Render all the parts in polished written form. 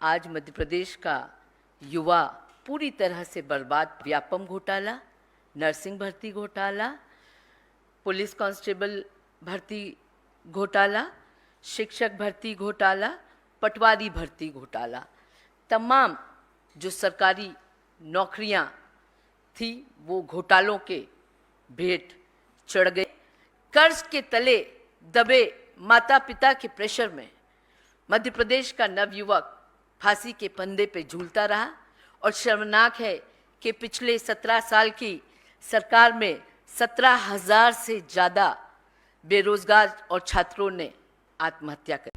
आज मध्य प्रदेश का युवा पूरी तरह से बर्बाद। व्यापम घोटाला, नर्सिंग भर्ती घोटाला, पुलिस कांस्टेबल भर्ती घोटाला, शिक्षक भर्ती घोटाला, पटवारी भर्ती घोटाला, तमाम जो सरकारी नौकरियां थी वो घोटालों के भेंट चढ़ गए। कर्ज के तले दबे माता पिता के प्रेशर में मध्य प्रदेश का नवयुवक फांसी के फंदे पे झूलता रहा और शर्मनाक है कि पिछले 17 साल की सरकार में 17,000 से ज़्यादा बेरोजगार और छात्रों ने आत्महत्या कर।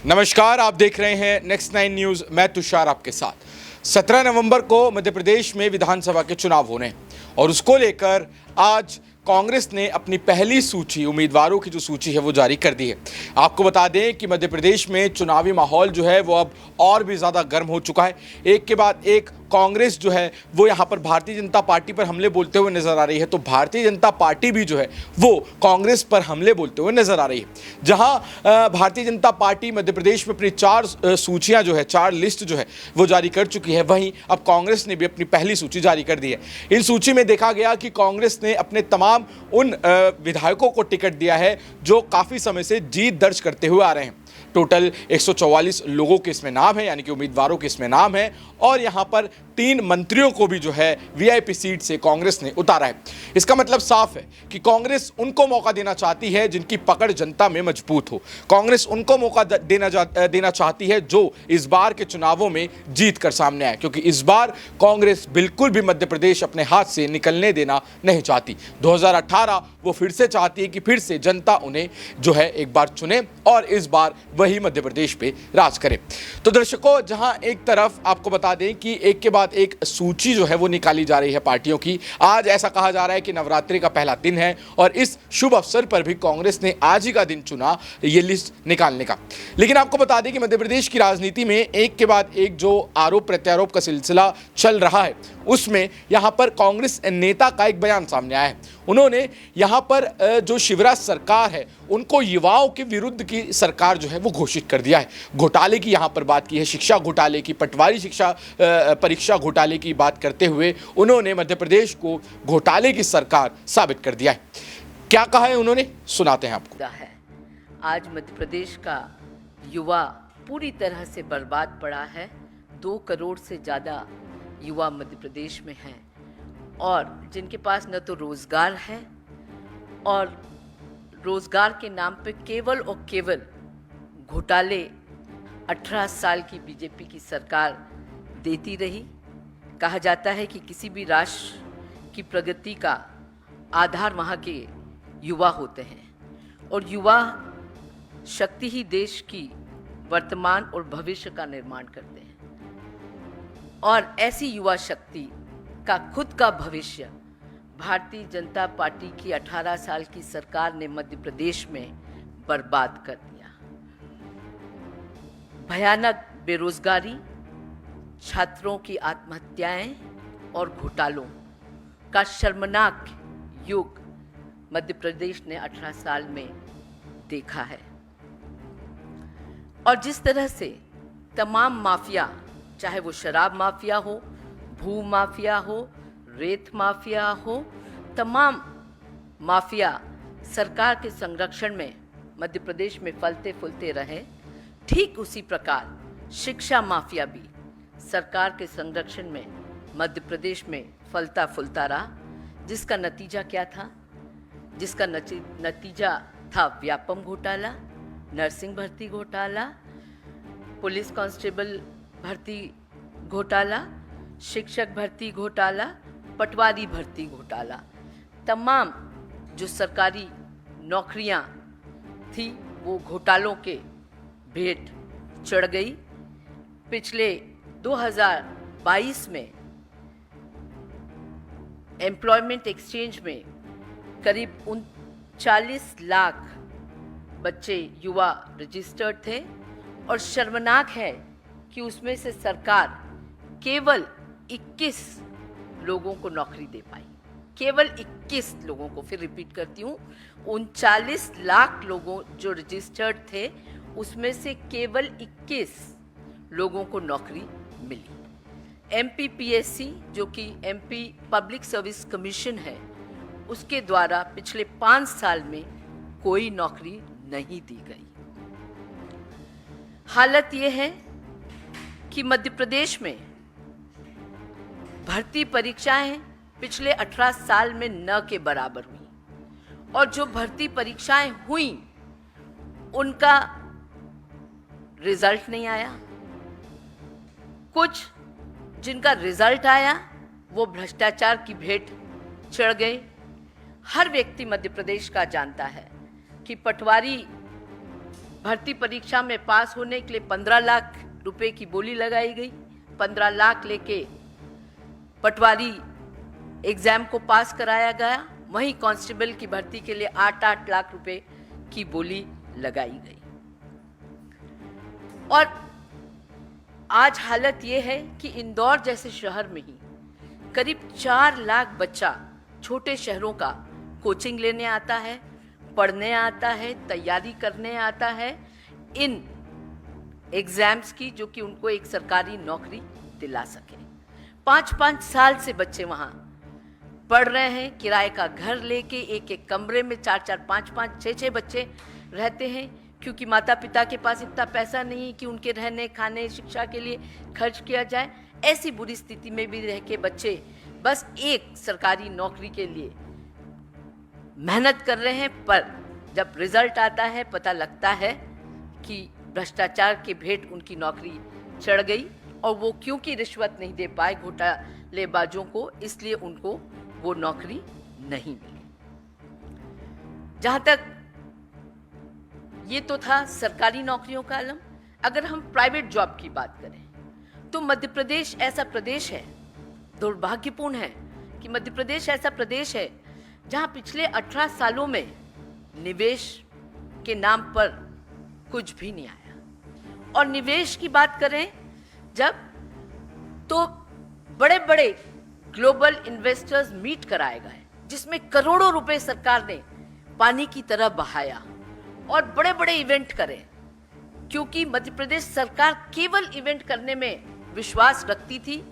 नमस्कार, आप देख रहे हैं नेक्स्ट 9 न्यूज़। मैं तुषार आपके साथ। 17 नवंबर को मध्य प्रदेश में विधानसभा के चुनाव होने हैं और उसको लेकर आज कांग्रेस ने अपनी पहली सूची, उम्मीदवारों की जो सूची है वो जारी कर दी है। आपको बता दें कि मध्य प्रदेश में चुनावी माहौल जो है वो अब और भी ज़्यादा गर्म हो चुका है। एक के बाद एक कांग्रेस जो है वो यहाँ पर भारतीय जनता पार्टी पर हमले बोलते हुए नजर आ रही है, तो भारतीय जनता पार्टी भी जो है वो कांग्रेस पर हमले बोलते हुए नजर आ रही है। जहाँ भारतीय जनता पार्टी मध्य प्रदेश में अपनी 4 सूचियाँ जो है, 4 लिस्ट जो है वो जारी कर चुकी है, वहीं अब कांग्रेस ने भी अपनी पहली सूची जारी कर दी है। इन सूची में देखा गया कि कांग्रेस ने अपने तमाम उन विधायकों को टिकट दिया है जो काफ़ी समय से जीत दर्ज करते हुए आ रहे हैं। टोटल 144 लोगों के इसमें नाम है, यानी कि उम्मीदवारों के इसमें नाम है, और यहाँ पर 3 मंत्रियों को भी जो है वीआईपी सीट से कांग्रेस ने उतारा है। इसका मतलब साफ है कि कांग्रेस उनको मौका देना चाहती है जिनकी पकड़ जनता में मजबूत हो। कांग्रेस उनको मौका देना चाहती है जो इस बार के चुनावों में जीत कर सामने आए, क्योंकि इस बार कांग्रेस बिल्कुल भी मध्य प्रदेश अपने हाथ से निकलने देना नहीं चाहती। 2018 वो फिर से चाहती है कि फिर से जनता उन्हें जो है एक बार चुने और इस बार वही मध्य प्रदेश पे राज करे। तो दर्शकों, जहां एक तरफ आपको बता दें कि एक के बाद एक सूची जो है वो निकाली जा रही है पार्टियों की। आज ऐसा कहा जा रहा है कि नवरात्रि का पहला दिन है और इस शुभ अवसर पर भी कांग्रेस ने आज ही का दिन चुना ये लिस्ट निकालने का। लेकिन आपको बता दें कि मध्य प्रदेश की राजनीति में एक के बाद एक जो आरोप प्रत्यारोप का सिलसिला चल रहा है, उसमें यहां पर कांग्रेस नेता का एक बयान सामने आया है। उन्होंने यहां पर जो शिवराज सरकार है उनको युवाओं के विरुद्ध की सरकार जो है वो घोषित कर दिया है। घोटाले की यहां पर बात की है, शिक्षा घोटाले की, पटवारी शिक्षा परीक्षा घोटाले की बात करते हुए उन्होंने मध्य प्रदेश को घोटाले की सरकार साबित कर दिया है। क्या कहा है उन्होंने, सुनाते हैं आपको। आज मध्य प्रदेश का युवा पूरी तरह से बर्बाद पड़ा है। 2 करोड़ से ज़्यादा युवा मध्य प्रदेश में हैं और जिनके पास न तो रोज़गार है और रोज़गार के नाम पे केवल और केवल घोटाले 18 साल की बीजेपी की सरकार देती रही। कहा जाता है कि किसी भी राष्ट्र की प्रगति का आधार वहाँ के युवा होते हैं और युवा शक्ति ही देश की वर्तमान और भविष्य का निर्माण करते हैं। और ऐसी युवा शक्ति का खुद का भविष्य भारतीय जनता पार्टी की 18 साल की सरकार ने मध्य प्रदेश में बर्बाद कर दिया। भयानक बेरोजगारी, छात्रों की आत्महत्याएं और घोटालों का शर्मनाक युग मध्य प्रदेश ने 18 साल में देखा है। और जिस तरह से तमाम माफिया, चाहे वो शराब माफिया हो, भू माफिया हो, रेत माफिया हो, तमाम माफिया सरकार के संरक्षण में मध्य प्रदेश में फलते फूलते रहे, ठीक उसी प्रकार शिक्षा माफिया भी सरकार के संरक्षण में मध्य प्रदेश में फलता फूलता रहा। जिसका नतीजा क्या था? जिसका नतीजा था व्यापम घोटाला, नर्सिंग भर्ती घोटाला, पुलिस कांस्टेबल भर्ती घोटाला, शिक्षक भर्ती घोटाला, पटवारी भर्ती घोटाला। तमाम जो सरकारी नौकरियां थी वो घोटालों के भेंट चढ़ गई। पिछले 2022 में एम्प्लॉयमेंट एक्सचेंज में करीब 39 लाख बच्चे युवा रजिस्टर्ड थे और शर्मनाक है कि उसमें से सरकार केवल 21 लोगों को नौकरी दे पाई। केवल 21 लोगों को, फिर रिपीट करती हूँ, 39 लाख लोगों जो रजिस्टर्ड थे उसमें से केवल 21 लोगों को नौकरी मिली। MPPSC जो कि MP पब्लिक सर्विस कमीशन है, उसके द्वारा पिछले 5 साल में कोई नौकरी नहीं दी गई। हालत ये है कि मध्य प्रदेश में भर्ती परीक्षाएं पिछले 18 साल में न के बराबर हुई, और जो भर्ती परीक्षाएं हुई उनका रिजल्ट नहीं आया। कुछ जिनका रिजल्ट आया वो भ्रष्टाचार की भेंट चढ़ गए। हर व्यक्ति मध्य प्रदेश का जानता है कि पटवारी भर्ती परीक्षा में पास होने के लिए 15 लाख रुपए की बोली लगाई गई। 15 लाख लेके पटवारी एग्जाम को पास कराया गया। वहीं कांस्टेबल की भर्ती के लिए 8-8 लाख रुपए की बोली लगाई गई। और आज हालत यह है कि इंदौर जैसे शहर में ही करीब 4 लाख बच्चा छोटे शहरों का कोचिंग लेने आता है, पढ़ने आता है, तैयारी करने आता है इन एग्जाम्स की, जो कि उनको एक सरकारी नौकरी दिला सके। 5-5 साल से बच्चे वहाँ पढ़ रहे हैं, किराए का घर लेके एक एक कमरे में 4-4, 5-5, 6-6 बच्चे रहते हैं, क्योंकि माता पिता के पास इतना पैसा नहीं है कि उनके रहने खाने शिक्षा के लिए खर्च किया जाए। ऐसी बुरी स्थिति में भी रह के बच्चे बस एक सरकारी नौकरी के लिए मेहनत कर रहे हैं, पर जब रिजल्ट आता है पता लगता है कि भ्रष्टाचार के भेंट उनकी नौकरी चढ़ गई, और वो क्योंकि रिश्वत नहीं दे पाए घोटालेबाजों को, इसलिए उनको वो नौकरी नहीं मिली। जहां तक ये तो था सरकारी नौकरियों का आलम। अगर हम प्राइवेट जॉब की बात करें तो मध्य प्रदेश ऐसा प्रदेश है, दुर्भाग्यपूर्ण है कि मध्य प्रदेश ऐसा प्रदेश है जहां पिछले 18 सालों में निवेश के नाम पर कुछ भी नहीं आया। और निवेश की बात करें जब, तो बड़े बड़े ग्लोबल इन्वेस्टर्स मीट कराए गए, जिसमें करोड़ों रुपए सरकार ने पानी की तरह बहाया और बड़े बड़े इवेंट करे, क्योंकि मध्य प्रदेश सरकार केवल इवेंट करने में विश्वास रखती थी।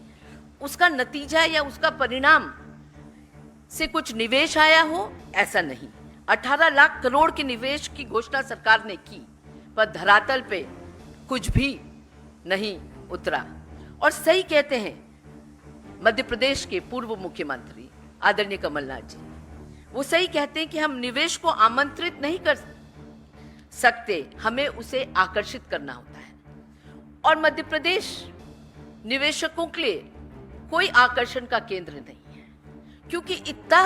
उसका नतीजा या उसका परिणाम से कुछ निवेश आया हो, ऐसा नहीं। 18 लाख करोड़ के निवेश की घोषणा सरकार ने की, पर धरातल पे कुछ भी नहीं उतरा। और सही कहते हैं मध्य प्रदेश के पूर्व मुख्यमंत्री आदरणीय कमलनाथ जी, वो सही कहते हैं कि हम निवेश को आमंत्रित नहीं कर सकते, हमें उसे आकर्षित करना होता है। और मध्य प्रदेश निवेशकों के लिए कोई आकर्षण का केंद्र नहीं है, क्योंकि इतना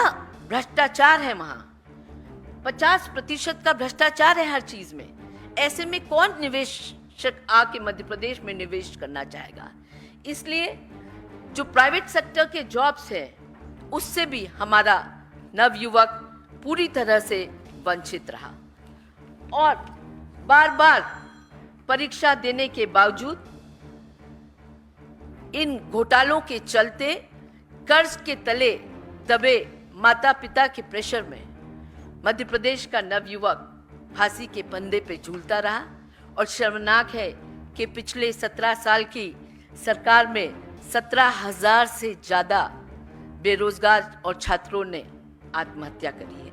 भ्रष्टाचार है वहां। 50% का भ्रष्टाचार है हर चीज में। ऐसे में कौन निवेशक आके मध्य प्रदेश में निवेश करना चाहेगा? इसलिए जो प्राइवेट सेक्टर के जॉब्स है, उससे भी हमारा नवयुवक पूरी तरह से वंचित रहा। और बार बार परीक्षा देने के बावजूद इन घोटालों के चलते कर्ज के तले दबे माता पिता के प्रेशर में मध्य प्रदेश का नवयुवक फांसी के फंदे पे झूलता रहा। और शर्मनाक है कि पिछले 17 साल की सरकार में 17,000 से ज्यादा बेरोजगार और छात्रों ने आत्महत्या करी है,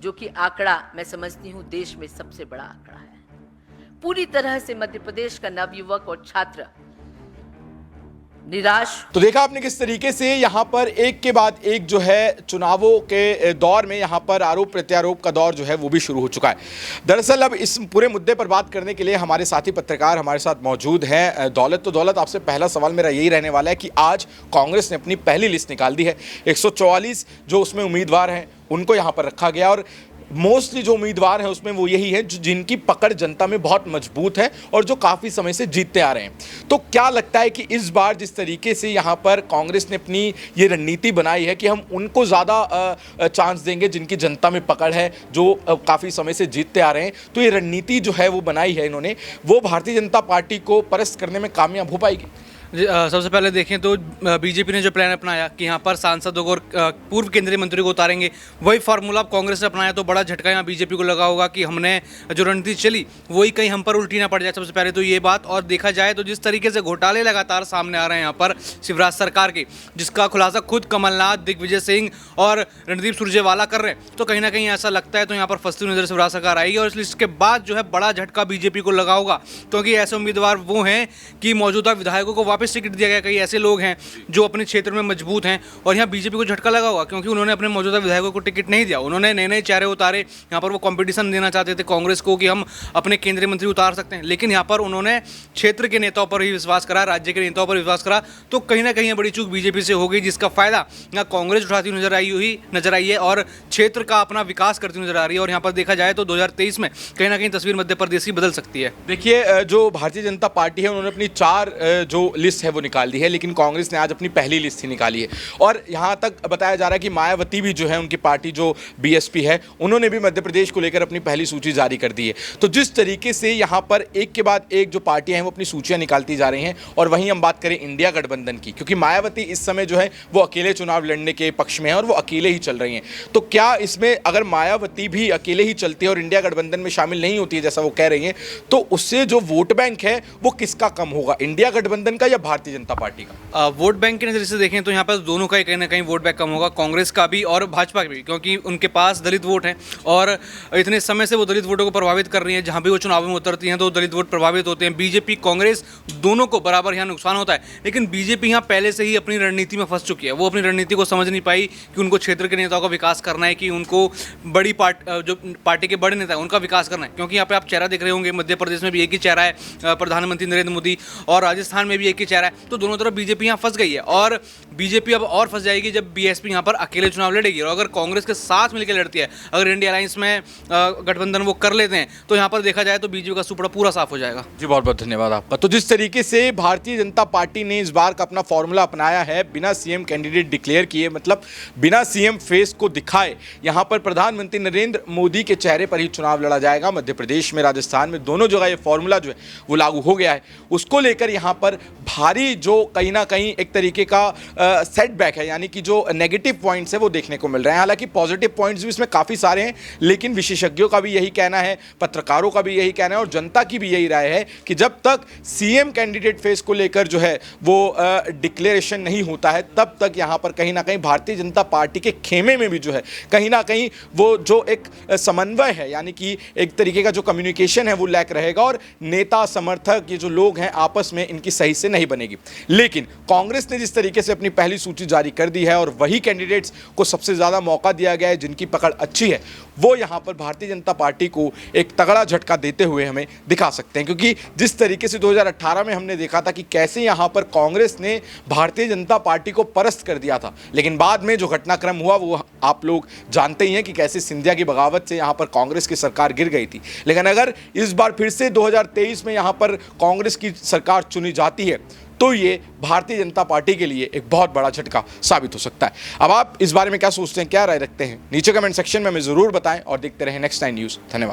जो कि आंकड़ा मैं समझती हूँ देश में सबसे बड़ा आंकड़ा है। पूरी तरह से मध्य प्रदेश का नवयुवक और छात्र निराश। तो देखा आपने किस तरीके से यहाँ पर एक के बाद एक जो है चुनावों के दौर में यहाँ पर आरोप प्रत्यारोप का दौर जो है वो भी शुरू हो चुका है। दरअसल अब इस पूरे मुद्दे पर बात करने के लिए हमारे साथी पत्रकार हमारे साथ मौजूद हैं। दौलत, तो दौलत, आपसे पहला सवाल मेरा यही रहने वाला है कि आज कांग्रेस ने अपनी पहली लिस्ट निकाल दी है। 144 जो उसमें उम्मीदवार हैं उनको यहाँ पर रखा गया, और मोस्टली जो उम्मीदवार हैं उसमें वो यही हैं जिनकी पकड़ जनता में बहुत मजबूत है और जो काफ़ी समय से जीतते आ रहे हैं। तो क्या लगता है कि इस बार जिस तरीके से यहाँ पर कांग्रेस ने अपनी ये रणनीति बनाई है कि हम उनको ज़्यादा चांस देंगे जिनकी जनता में पकड़ है, जो काफ़ी समय से जीतते आ रहे हैं, तो ये रणनीति जो है वो बनाई है इन्होंने, वो भारतीय जनता पार्टी को परास्त करने में कामयाब हो पाएगी? सबसे पहले देखें तो बीजेपी ने जो प्लान अपनाया कि यहाँ पर सांसदों को और पूर्व केंद्रीय मंत्री को उतारेंगे, वही फार्मूला अब कांग्रेस ने अपनाया तो बड़ा झटका यहाँ बीजेपी को लगा होगा कि हमने जो रणनीति चली वही कहीं हम पर उल्टी ना पड़ जाए। सबसे पहले तो ये बात, और देखा जाए तो जिस तरीके से घोटाले लगातार सामने आ रहे हैं यहाँ पर शिवराज सरकार के, जिसका खुलासा खुद कमलनाथ, दिग्विजय सिंह और रणदीप सुरजेवाला कर रहे हैं, तो कहीं ना कहीं ऐसा लगता है तो यहाँ पर फंसती हुई नजर शिवराज सरकार आएगी। और इस लिस्ट के बाद जो है बड़ा झटका बीजेपी को लगा होगा, क्योंकि ऐसे उम्मीदवार वो हैं कि मौजूदा विधायकों को वापस टिकट दिया गया। कई ऐसे लोग हैं जो अपने क्षेत्र में मजबूत हैं और यहाँ बीजेपी को झटका लगा होगा, क्योंकि उन्होंने अपने मौजूदा विधायकों को टिकट नहीं दिया। उन्होंने नए नए चेहरे उतारे, यहाँ पर वो कंपटीशन देना चाहते थे कांग्रेस को कि हम अपने केंद्रीय मंत्री उतार सकते हैं, लेकिन यहाँ पर उन्होंने क्षेत्र के नेताओं पर ही विश्वास करा, राज्य के नेताओं पर विश्वास करा, तो कहीं ना कहीं बड़ी चूक बीजेपी से हो गई, जिसका फायदा यहाँ कांग्रेस उठाती नजर आई है और क्षेत्र का अपना विकास करती नजर आ रही है। और यहाँ पर देखा जाए तो 2023 में कहीं ना कहीं तस्वीर मध्य प्रदेश की बदल सकती है। देखिए, जो भारतीय जनता पार्टी है उन्होंने अपनी 4 जो लिस्ट है वो निकाल दी है, लेकिन कांग्रेस ने आज अपनी पहली लिस्ट ही निकाली है। और यहाँ तक बताया जा रहा है कि मायावती भी जो है, उनकी पार्टी जो बीएसपी है, उन्होंने भी मध्य प्रदेश को लेकर अपनी पहली सूची जारी कर दी है। तो जिस तरीके से यहाँ पर एक के बाद एक जो पार्टियां हैं वो अपनी सूचियां निकालती जा रही हैं, और वहीं हम बात करें इंडिया गठबंधन की, क्योंकि मायावती इस समय जो है वो अकेले चुनाव लड़ने के पक्ष में है और वो अकेले ही चल रही हैं। तो क्या इसमें अगर मायावती भी अकेले ही चलती है और इंडिया गठबंधन में शामिल नहीं होती है जैसा वो कह रही हैं, तो उससे जो वोट बैंक है वो किसका कम होगा, इंडिया गठबंधन का या भारतीय जनता पार्टी का? वोट बैंक के नजरिए से देखें तो यहाँ पर दोनों का ही कहीं ना कहीं वोट बैंक कम होगा, कांग्रेस का भी और भाजपा का भी, क्योंकि उनके पास दलित वोट हैं और इतने समय से वो दलित वोटों को प्रभावित कर रही हैं। जहाँ भी वो चुनाव में उतरती हैं तो दलित वोट प्रभावित होते हैं। बीजेपी कांग्रेस दोनों को बराबर यहाँ नुकसान होता है, लेकिन बीजेपी यहाँ पहले से ही अपनी रणनीति में फंस चुकी है। वो अपनी रणनीति को समझ नहीं पाई कि उनको क्षेत्र के नेताओं का विकास करना है, कि उनको बड़ी जो पार्टी के बड़े नेता हैं उनका विकास करना है। क्योंकि यहाँ पे आप चेहरा देख रहे होंगे, मध्य प्रदेश में भी एक ही चेहरा है, प्रधानमंत्री नरेंद्र मोदी, और राजस्थान में भी एक ही चेहरा है। तो दोनों तरफ बीजेपी यहाँ फंस गई है और बीजेपी अब और फंस जाएगी जब बीएसपी यहाँ पर अकेले चुनाव लड़ेगी। और अगर कांग्रेस के साथ मिलकर लड़ती है, अगर इंडिया अलायंस में गठबंधन वो कर लेते हैं, तो यहाँ पर देखा जाए तो बीजेपी का सुपड़ा पूरा साफ हो जाएगा। जी, बहुत बहुत धन्यवाद आपका। तो जिस तरीके से भारतीय जनता पार्टी ने इस बार का अपना फॉर्मूला अपनाया है, बिना सीएम कैंडिडेट डिक्लेयर किए, मतलब बिना सीएम फेस को दिखाए, यहाँ पर प्रधानमंत्री नरेंद्र मोदी के चेहरे पर ही चुनाव लड़ा जाएगा। मध्य प्रदेश में, राजस्थान में, दोनों जगह ये फॉर्मूला जो है वो लागू हो गया है। उसको लेकर यहाँ पर भारी जो कहीं ना कहीं एक तरीके का सेटबैक है, यानी कि जो नेगेटिव पॉइंट्स है वो देखने को मिल रहे हैं। हालांकि पॉजिटिव पॉइंट्स भी इसमें काफ़ी सारे हैं, लेकिन विशेषज्ञों का भी यही कहना है, पत्रकारों का भी यही कहना है और जनता की भी यही राय है कि जब तक सीएम कैंडिडेट फेस को लेकर जो है वो डिक्लेरेशन नहीं होता है, तब तक यहाँ पर कहीं ना कहीं भारतीय जनता पार्टी के खेमे में भी जो है कहीं ना कहीं वो जो एक समन्वय है, यानी कि एक तरीके का जो कम्युनिकेशन है वो लैक रहेगा और नेता समर्थक ये जो लोग हैं आपस में इनकी सही से नहीं बनेगी। लेकिन कांग्रेस ने जिस तरीके से अपनी पहली सूची जारी कर दी है और वही कैंडिडेट्स को सबसे ज़्यादा मौका दिया गया है जिनकी पकड़ अच्छी है, वो यहाँ पर भारतीय जनता पार्टी को एक तगड़ा झटका देते हुए हमें दिखा सकते हैं। क्योंकि जिस तरीके से 2018 में हमने देखा था कि कैसे यहाँ पर कांग्रेस ने भारतीय जनता पार्टी को परास्त कर दिया था, लेकिन बाद में जो घटनाक्रम हुआ वो आप लोग जानते ही हैं कि कैसे सिंधिया की बगावत से यहाँ पर कांग्रेस की सरकार गिर गई थी। लेकिन अगर इस बार फिर से 2023 में यहाँ पर कांग्रेस की सरकार चुनी जाती है तो ये भारतीय जनता पार्टी के लिए एक बहुत बड़ा झटका साबित हो सकता है। अब आप इस बारे में क्या सोचते हैं, क्या राय रखते हैं, नीचे कमेंट सेक्शन में हमें ज़रूर बताएं और देखते रहें नेक्स्ट 9 न्यूज़। धन्यवाद।